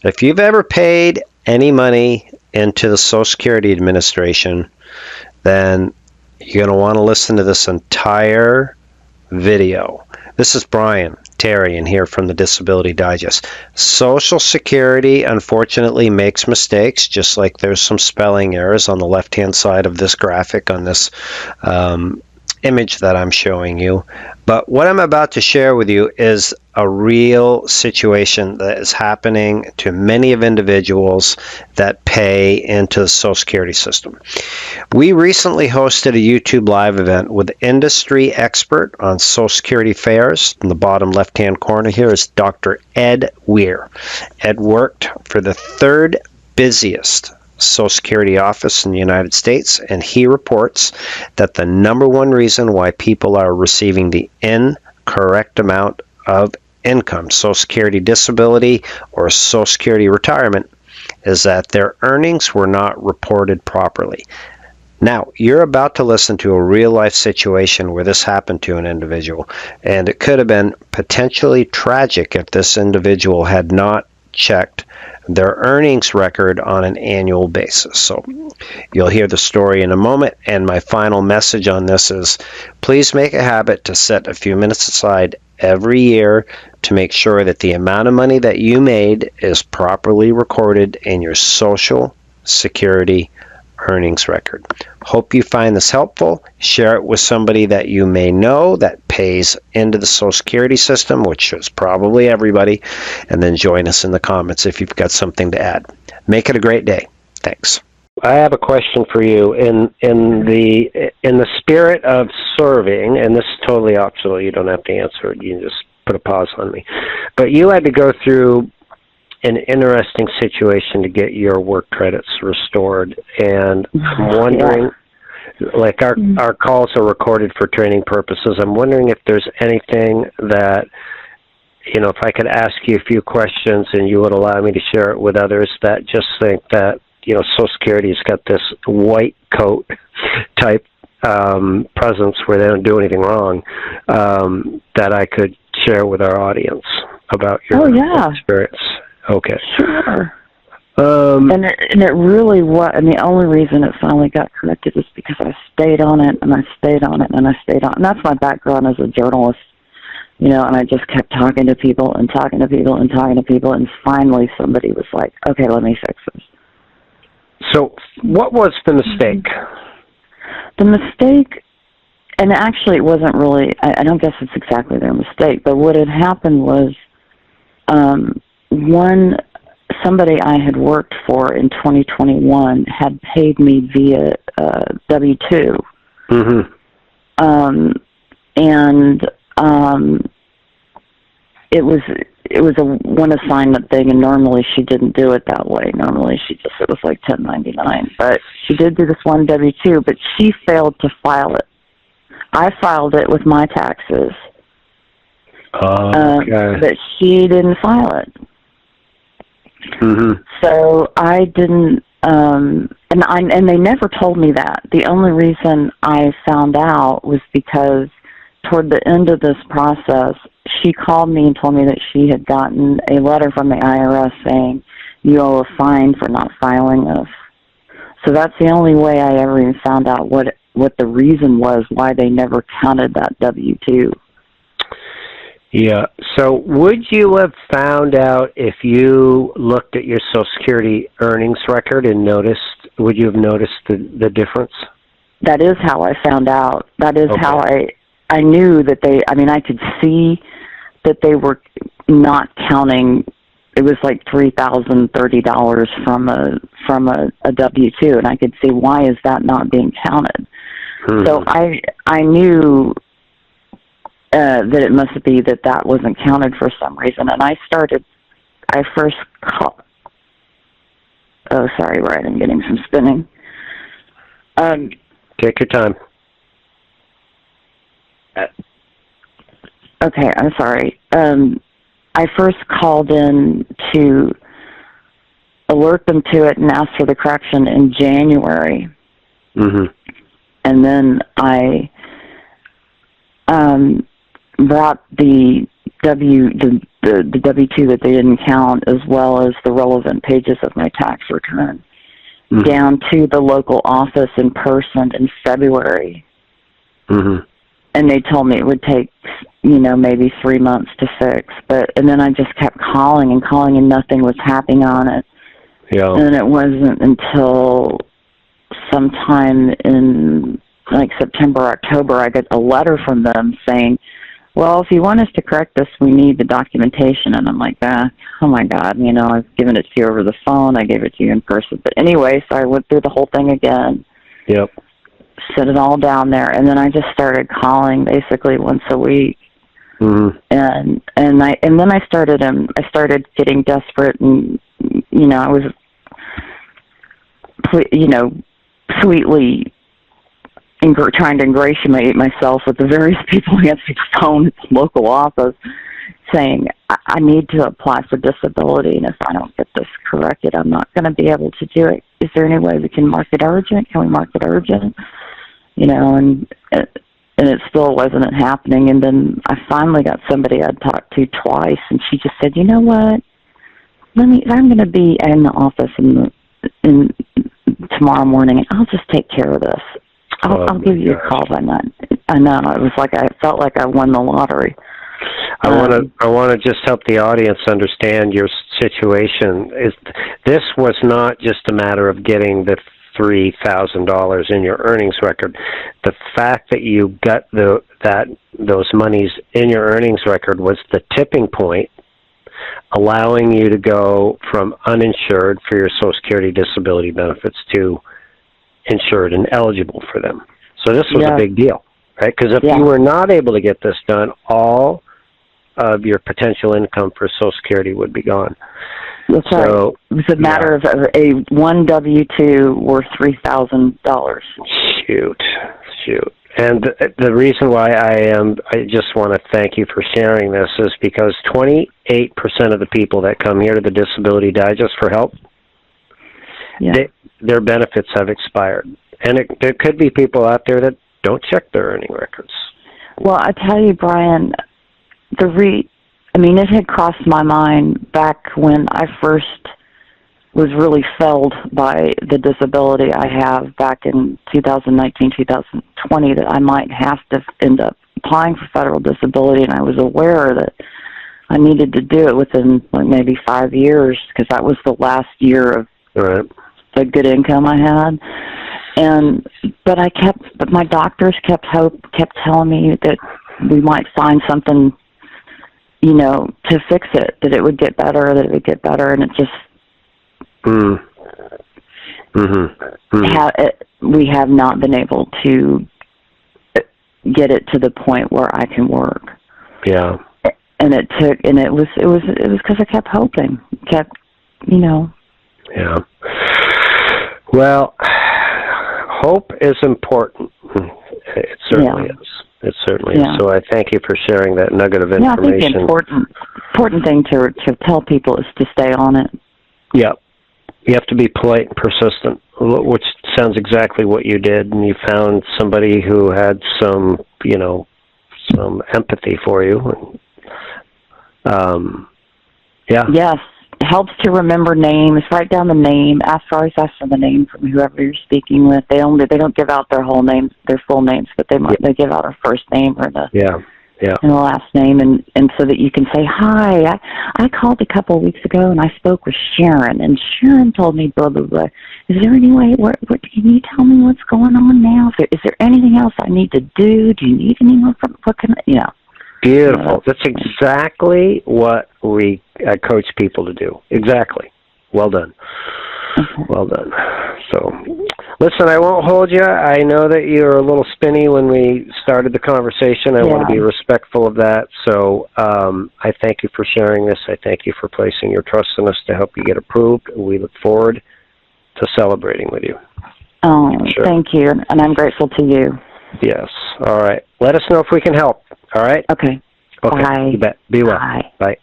If you've ever paid any money into the Social Security Administration, then you're going to want to listen to this entire video. This is Brian Tarian here from the Disability Digest. Social Security, unfortunately, makes mistakes, just like there's some spelling errors on the left-hand side of this graphic on this image that I'm showing you. But what I'm about to share with you is a real situation that is happening to many of individuals that pay into the Social Security system. We recently hosted a YouTube live event with industry expert on Social Security affairs. In the bottom left-hand corner here is Dr. Ed Weir. Ed worked for the third busiest Social Security office in the United States, and he reports that the number one reason why people are receiving the incorrect amount of income, Social Security disability or Social Security retirement, is that their earnings were not reported properly. Now, you're about to listen to a real-life situation where this happened to an individual, and it could have been potentially tragic if this individual had not checked their earnings record on an annual basis. So you'll hear the story in a moment, and my final message on this is please make a habit to set a few minutes aside every year to make sure that the amount of money that you made is properly recorded in your Social Security earnings record. Hope you find this helpful. Share it with somebody that you may know that pays into the Social Security system, which is probably everybody, and then join us in the comments if you've got something to add. Make it a great day. Thanks. I have a question for you. In the spirit of serving, and this is totally optional, you don't have to answer it, you can just put a pause on me. But you had to go through an interesting situation to get your work credits restored, and I'm wondering, like our calls are recorded for training purposes. I'm wondering if there's anything that, if I could ask you a few questions and you would allow me to share it with others that just think that, Social Security's got this white coat type presence where they don't do anything wrong, that I could share with our audience about your experience. Okay. Sure. And it really was, and the only reason it finally got corrected is because I stayed on it, and I stayed on it, and I stayed on it. And that's my background as a journalist, and I just kept talking to people and talking to people and talking to people, and finally somebody was like, okay, let me fix this. So what was the mistake? The mistake, and actually it wasn't really, I don't guess it's exactly their mistake, but what had happened was, somebody I had worked for in 2021 had paid me via W-2. Mm-hmm. It was a one assignment thing, and normally she didn't do it that way. Normally it was like 1099, but she did do this one W-2, but she failed to file it. I filed it with my taxes. Okay. But she didn't file it. Mm-hmm. So I didn't, and they never told me that. The only reason I found out was because toward the end of this process, she called me and told me that she had gotten a letter from the IRS saying, you owe a fine for not filing this. So that's the only way I ever even found out what the reason was why they never counted that W-2. Yeah. So would you have found out if you looked at your Social Security earnings record and would you have noticed the difference? That is how I found out. That is how I knew that I could see that they were not counting. It was like $3,030 from a W-2, and I could see, why is that not being counted? Mm-hmm. So I knew that it must be that wasn't counted for some reason. And I first called, oh, sorry, right, I'm getting some spinning. Take your time. Okay, I'm sorry. I first called in to alert them to it and ask for the correction in January. Mm-hmm. And then I brought the the W-2 that they didn't count, as well as the relevant pages of my tax return, down to the local office in person in February. And they told me it would take, maybe 3 months to fix. And then I just kept calling, and nothing was happening on it. Yeah. And it wasn't until sometime in September, October, I got a letter from them saying, well, if you want us to correct this, we need the documentation. And I'm like, oh my God, I've given it to you over the phone. I gave it to you in person. But anyway, so I went through the whole thing again. Yep. Set it all down there. And then I just started calling basically once a week. And then I started getting desperate, and, I was, sweetly trying to ingratiate myself with the various people who answered the phone at the local office, saying, I need to apply for disability, and if I don't get this corrected, I'm not going to be able to do it. Is there any way we can mark it urgent? Can we mark it urgent? And it still wasn't happening. And then I finally got somebody I'd talked to twice, and she just said, you know what? I'm going to be in the office in tomorrow morning, and I'll just take care of this. I'll give you a call by night. I know. It was like I felt like I won the lottery. I want to just help the audience understand your situation. This was not just a matter of getting the $3,000 in your earnings record. The fact that you got those monies in your earnings record was the tipping point, allowing you to go from uninsured for your Social Security disability benefits to insured and eligible for them. So this was a big deal, right? Because if you were not able to get this done, all of your potential income for Social Security would be gone. That's right. It was a matter of one W-2 worth $3,000. Shoot. And the reason why I just want to thank you for sharing this is because 28% of the people that come here to the Disability Digest for help, their benefits have expired. And there could be people out there that don't check their earning records. Well, I tell you, Brian, it had crossed my mind back when I first was really felled by the disability I have back in 2019, 2020, that I might have to end up applying for federal disability, and I was aware that I needed to do it within maybe 5 years, because that was the last year of the good income I had. But my doctors kept telling me that we might find something, to fix it, that it would get better, and it just we have not been able to get it to the point where I can work. Yeah. And it was because I kept hoping, Yeah. Well, hope is important. It certainly is. It certainly is. So I thank you for sharing that nugget of information. I think the important thing to tell people is to stay on it. Yeah. You have to be polite and persistent, which sounds exactly what you did, and you found somebody who had some empathy for you. Yes. Helps to remember names. Write down the name. Always ask for the name from whoever you're speaking with. They don't give out their full names, but they give out our first name or the and the last name, and so that you can say, hi, I called a couple of weeks ago and I spoke with Sharon, and Sharon told me blah blah blah. Is there any way? What can you tell me what's going on now? Is there anything else I need to do? Do you need anyone from? What can Beautiful. That's exactly what I coach people to do. Exactly. Well done. Well done. So, listen, I won't hold you. I know that you were a little spinny when we started the conversation. I want to be respectful of that. So, I thank you for sharing this. I thank you for placing your trust in us to help you get approved. We look forward to celebrating with you. Oh, thank you. And I'm grateful to you. Yes. All right. Let us know if we can help. All right? Okay. Bye. You bet. Be well. Bye. Bye.